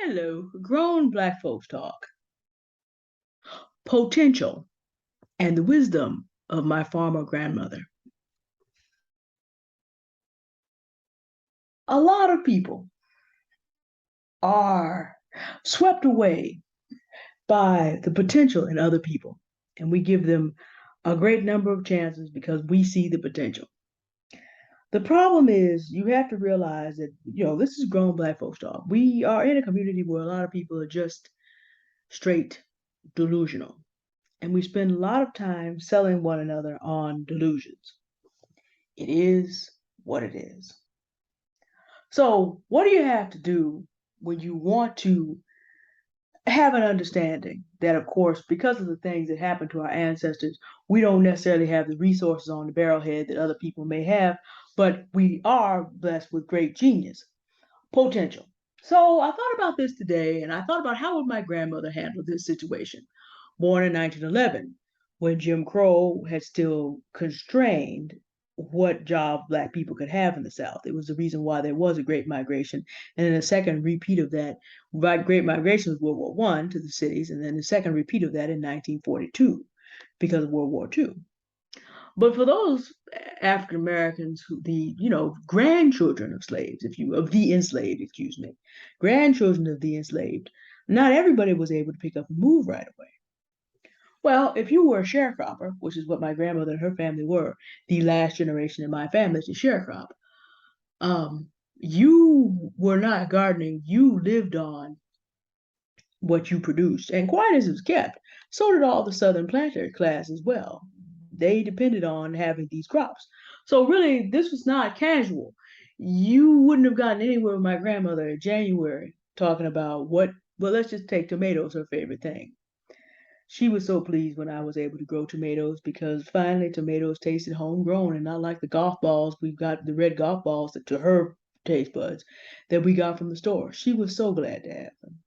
Hello, grown black folks talk. Potential and the wisdom of my farmer grandmother. A lot of people are swept away by the potential in other people, and we give them a great number of chances because we see the potential. The problem is you have to realize that, this is grown black folks talk. We are in a community where a lot of people are just straight delusional. And we spend a lot of time selling one another on delusions. It is what it is. So, what do you have to do when you want to have an understanding that, of course, because of the things that happened to our ancestors, we don't necessarily have the resources on the barrelhead that other people may have, but we are blessed with great genius, potential. So I thought about this today, and I thought about how would my grandmother handle this situation. Born in 1911, when Jim Crow had still constrained what job Black people could have in the South. It was the reason why there was a Great Migration. And then a second repeat of that, Great Migration was World War One to the cities, and then the second repeat of that in 1942 because of World War II. But for those African Americans who grandchildren of slaves, if you of the enslaved, excuse me, grandchildren of the enslaved, not everybody was able to pick up and move right away. Well, if you were a sharecropper, which is what my grandmother and her family were, the last generation in my family to sharecrop, you were not gardening, you lived on what you produced. And quiet as it was kept, so did all the Southern planter class as well. They depended on having these crops. So really, this was not casual. You wouldn't have gotten anywhere with my grandmother in January talking about well, let's just take tomatoes, her favorite thing. She was so pleased when I was able to grow tomatoes because finally tomatoes tasted homegrown and not like the golf balls we've got, the red golf balls that to her taste buds that we got from the store. She was so glad to have them.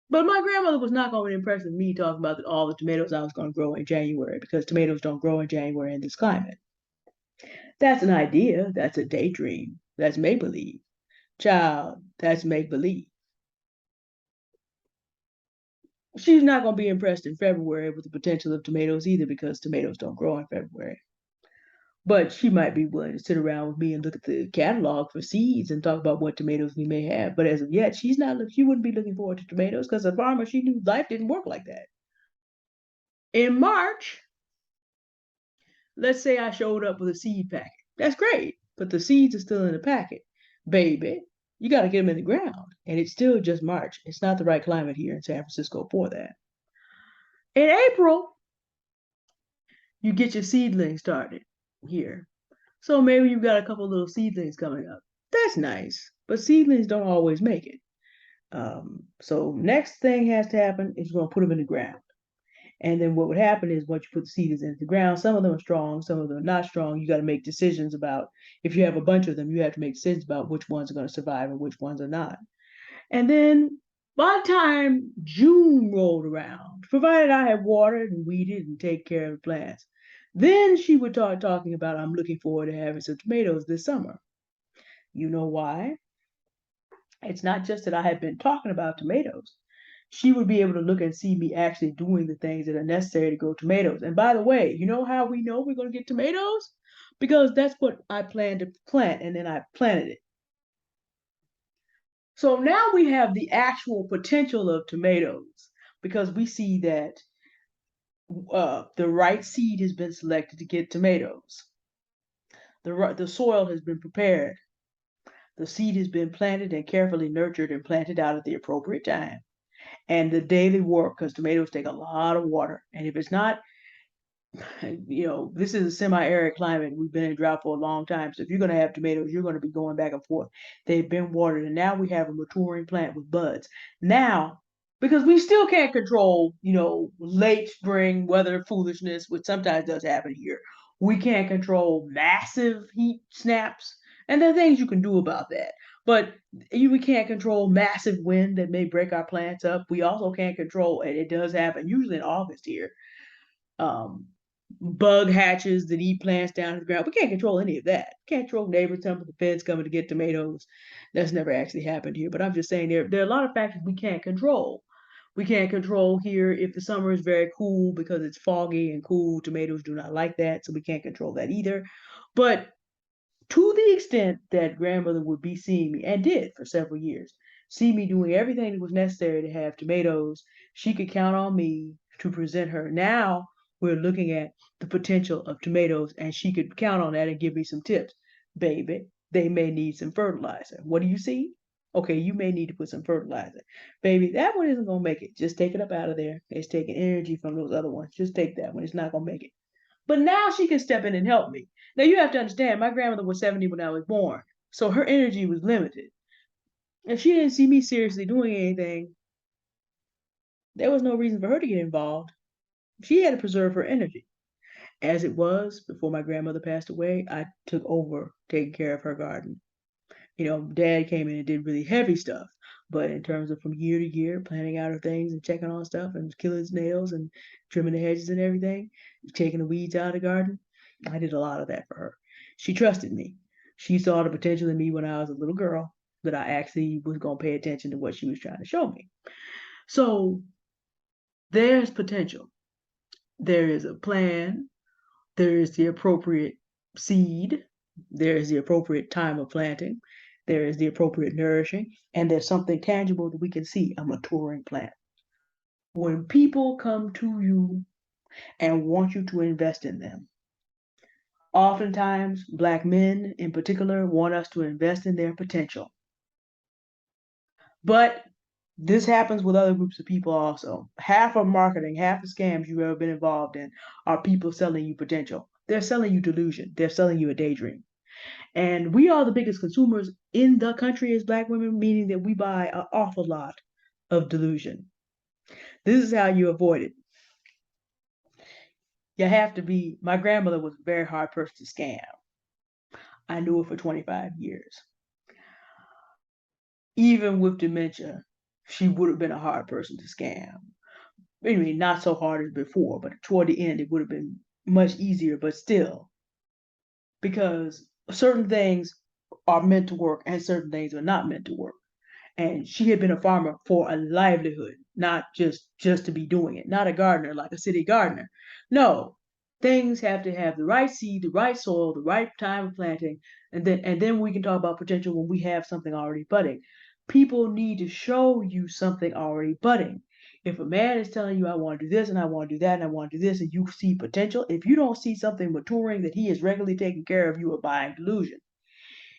But my grandmother was not going to be impressed with me talking about all the tomatoes I was going to grow in January because tomatoes don't grow in January in this climate. That's an idea. That's a daydream. That's make believe. Child, that's make believe. She's not going to be impressed in February with the potential of tomatoes either because tomatoes don't grow in February. But she might be willing to sit around with me and look at the catalog for seeds and talk about what tomatoes we may have. But as of yet, she wouldn't be looking forward to tomatoes because a farmer, she knew life didn't work like that. In March, let's say I showed up with a seed packet. That's great, but the seeds are still in the packet. Baby, you got to get them in the ground. And it's still just March. It's not the right climate here in San Francisco for that. In April, you get your seedling started here. So maybe you've got a couple little seedlings coming up. That's nice, but seedlings don't always make it. So next thing has to happen is you're going to put them in the ground. And then what would happen is once you put the seeds into the ground, some of them are strong, some of them are not strong. You got to make decisions about if you have a bunch of them, you have to make decisions about which ones are going to survive and which ones are not. And then by the time June rolled around, provided I had watered and weeded and take care of the plants, then she would start talking about I'm looking forward to having some tomatoes this summer. You know why? It's not just that I had been talking about tomatoes. She would be able to look and see me actually doing the things that are necessary to grow tomatoes. And by the way, you know how we know we're going to get tomatoes? Because that's what I planned to plant, and then I planted it. So now we have the actual potential of tomatoes because we see that the right seed has been selected to get tomatoes. The soil has been prepared. The seed has been planted and carefully nurtured and planted out at the appropriate time. And the daily work, because tomatoes take a lot of water. And if it's not, this is a semi-arid climate. We've been in drought for a long time. So if you're going to have tomatoes, you're going to be going back and forth. They've been watered, and now we have a maturing plant with buds. Now, because we still can't control, late spring weather foolishness, which sometimes does happen here. We can't control massive heat snaps, and there are things you can do about that. But we can't control massive wind that may break our plants up. We also can't control, and it does happen usually in August here. Um, bug hatches that eat plants down to the ground. We can't control any of that. We can't control neighbors telling the feds coming to get tomatoes. That's never actually happened here. But I'm just saying there are a lot of factors we can't control. We can't control here if the summer is very cool because it's foggy and cool. Tomatoes do not like that, so we can't control that either. But to the extent that grandmother would be seeing me, and did for several years, see me doing everything that was necessary to have tomatoes, she could count on me to present her. Now we're looking at the potential of tomatoes, and she could count on that and give me some tips. Baby, they may need some fertilizer. What do you see? Okay, you may need to put some fertilizer. Baby, that one isn't going to make it. Just take it up out of there. It's taking energy from those other ones. Just take that one. It's not going to make it. But now she can step in and help me. Now you have to understand, my grandmother was 70 when I was born, so her energy was limited. If she didn't see me seriously doing anything, there was no reason for her to get involved. She had to preserve her energy. As it was, before my grandmother passed away, I took over taking care of her garden. Dad came in and did really heavy stuff. But in terms of from year to year, planning out her things and checking on stuff and killing snails and trimming the hedges and everything, taking the weeds out of the garden, I did a lot of that for her. She trusted me. She saw the potential in me when I was a little girl that I actually was going to pay attention to what she was trying to show me. So there's potential. There is a plan. There is the appropriate seed. There is the appropriate time of planting. There is the appropriate nourishing. And there's something tangible that we can see, a maturing plant. When people come to you and want you to invest in them, oftentimes Black men in particular want us to invest in their potential. But this happens with other groups of people also. Half of marketing, half the scams you've ever been involved in are people selling you potential. They're selling you delusion. They're selling you a daydream. And we are the biggest consumers in the country as Black women, meaning that we buy an awful lot of delusion. This is how you avoid it. You have to be, my grandmother was a very hard person to scam. I knew her for 25 years. Even with dementia, she would have been a hard person to scam. Anyway, not so hard as before, but toward the end, it would have been much easier, but still, because certain things are meant to work and certain things are not meant to work. And she had been a farmer for a livelihood, not just to be doing it, not a gardener like a city gardener. No, things have to have the right seed, the right soil, the right time of planting, and then we can talk about potential when we have something already budding. People need to show you something already budding. If a man is telling you, I want to do this and I want to do that and I want to do this, and you see potential, if you don't see something maturing that he is regularly taking care of, you are buying delusion.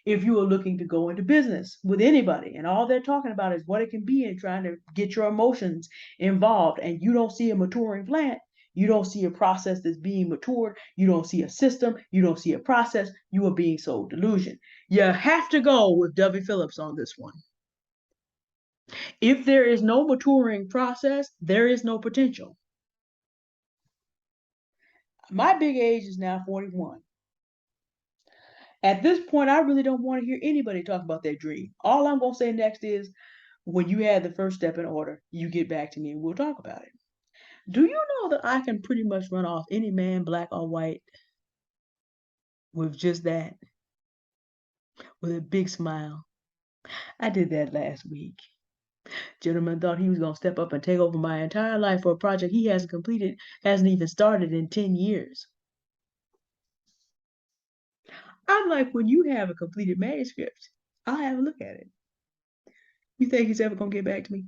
If you are looking to go into business with anybody and all they're talking about is what it can be and trying to get your emotions involved, and you don't see a maturing plant, you don't see a process that's being matured, you don't see a system, you don't see a process, you are being sold delusion. You have to go with Dovey Phillips on this one. If there is no maturing process, there is no potential. My big age is now 41. At this point, I really don't want to hear anybody talk about their dream. All I'm going to say next is, when you have the first step in order, you get back to me and we'll talk about it. Do you know that I can pretty much run off any man, Black or white, with just that, with a big smile? I did that last week. Gentleman thought he was going to step up and take over my entire life for a project he hasn't completed, hasn't even started in 10 years. I'm like, when you have a completed manuscript, I'll have a look at it. You think he's ever going to get back to me?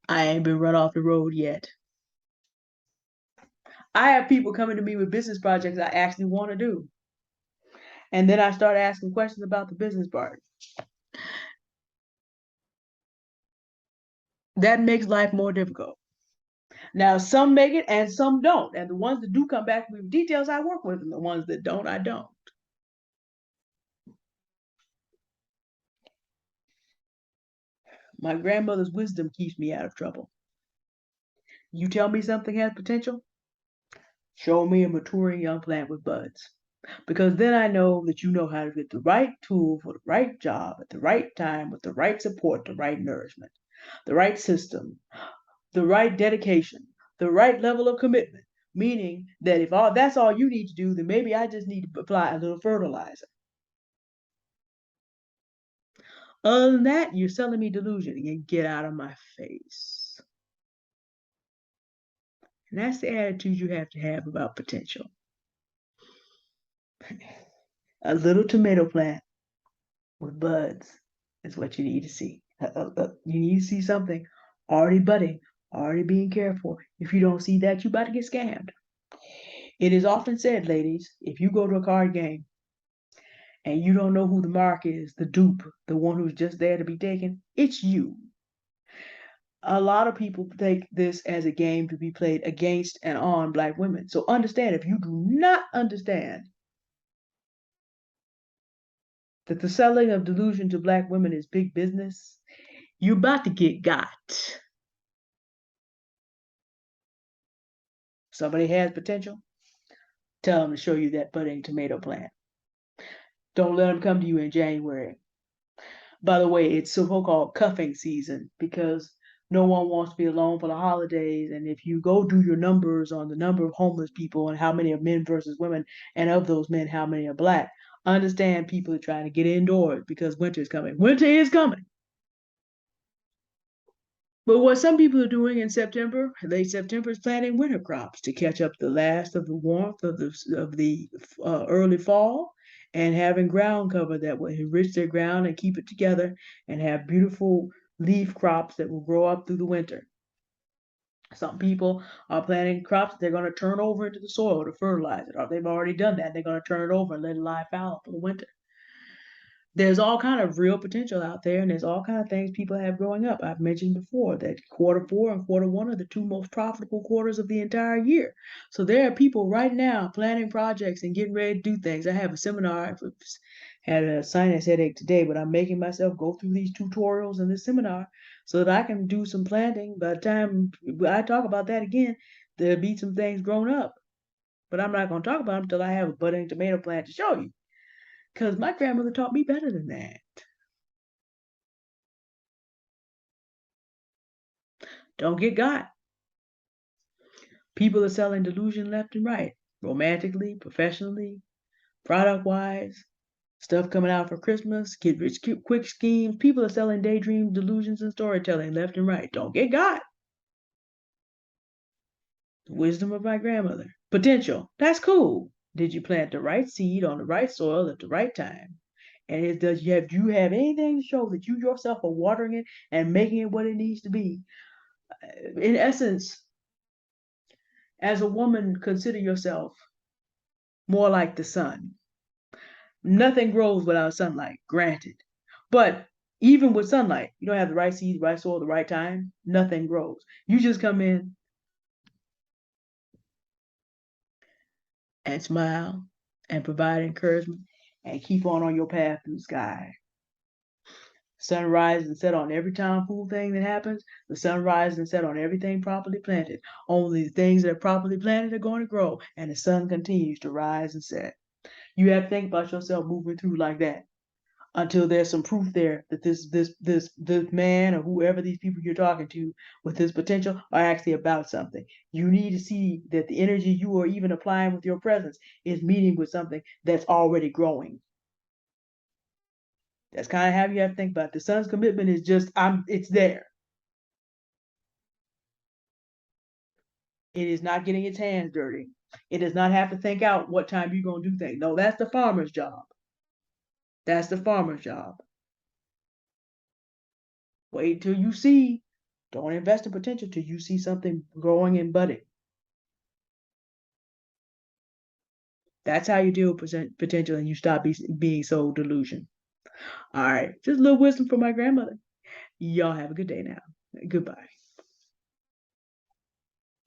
I ain't been run off the road yet. I have people coming to me with business projects I actually want to do. And then I start asking questions about the business part. That makes life more difficult. Now, some make it and some don't. And the ones that do come back with details, I work with, and the ones that don't, I don't. My grandmother's wisdom keeps me out of trouble. You tell me something has potential, show me a maturing young plant with buds. Because then I know that you know how to get the right tool for the right job at the right time with the right support, the right nourishment, the right system, the right dedication, the right level of commitment, meaning that if all that's all you need to do, then maybe I just need to apply a little fertilizer. Other than that, you're selling me delusion and get out of my face. And that's the attitude you have to have about potential. A little tomato plant with buds is what you need to see. You need to see something already budding, already being cared for. If you don't see that, you about to get scammed. It is often said, ladies, if you go to a card game and you don't know who the mark is, the dupe, the one who's just there to be taken, it's you. A lot of people take this as a game to be played against and on Black women. So understand, if you do not understand that the selling of delusion to Black women is big business, you're about to get got. Somebody has potential, tell them to show you that budding tomato plant. Don't let them come to you in January. By the way, it's so-called cuffing season because no one wants to be alone for the holidays. And if you go do your numbers on the number of homeless people and how many are men versus women, and of those men, how many are Black, understand people are trying to get indoors because winter is coming. Winter is coming. But what some people are doing in September, late September, is planting winter crops to catch up the last of the warmth of the early fall, and having ground cover that will enrich their ground and keep it together, and have beautiful leaf crops that will grow up through the winter. Some people are planting crops they're going to turn over into the soil to fertilize it, or they've already done that. They're going to turn it over and let it lie fallow for the winter. There's all kind of real potential out there, and there's all kind of things people have growing up. I've mentioned before that Q4 and Q1 are the two most profitable quarters of the entire year. So there are people right now planning projects and getting ready to do things. I have a seminar. I had a sinus headache today, but I'm making myself go through these tutorials in this seminar so that I can do some planting. By the time I talk about that again, there'll be some things grown up. But I'm not going to talk about them until I have a budding tomato plant to show you. Because my grandmother taught me better than that. Don't get got. People are selling delusion left and right, romantically, professionally, product wise, stuff coming out for Christmas, get rich quick schemes. People are selling daydream, delusions, and storytelling left and right. Don't get got. The wisdom of my grandmother. Potential. That's cool. Did you plant the right seed on the right soil at the right time? And do you have anything to show that you yourself are watering it and making it what it needs to be? In essence, as a woman, consider yourself more like the sun. Nothing grows without sunlight, granted. But even with sunlight, you don't have the right seed, the right soil, the right time, nothing grows. You just come in and smile and provide encouragement and keep on your path through the sky. Sun rises and set on every tomfool thing that happens. The sun rises and set on everything properly planted. Only the things that are properly planted are going to grow, and the sun continues to rise and set. You have to think about yourself moving through like that until there's some proof there that this man or whoever these people you're talking to with this potential are actually about something. You need to see that the energy you are even applying with your presence is meeting with something that's already growing. That's kind of how you have to think about it. The sun's commitment is just it's there. It is not getting its hands dirty. It does not have to think out what time you're gonna do things. No, that's the farmer's job. That's the farmer's job. Wait until you see. Don't invest in potential till you see something growing and budding. That's how you deal with potential and you stop being so delusion. All right, just a little wisdom from my grandmother. Y'all have a good day now. Goodbye.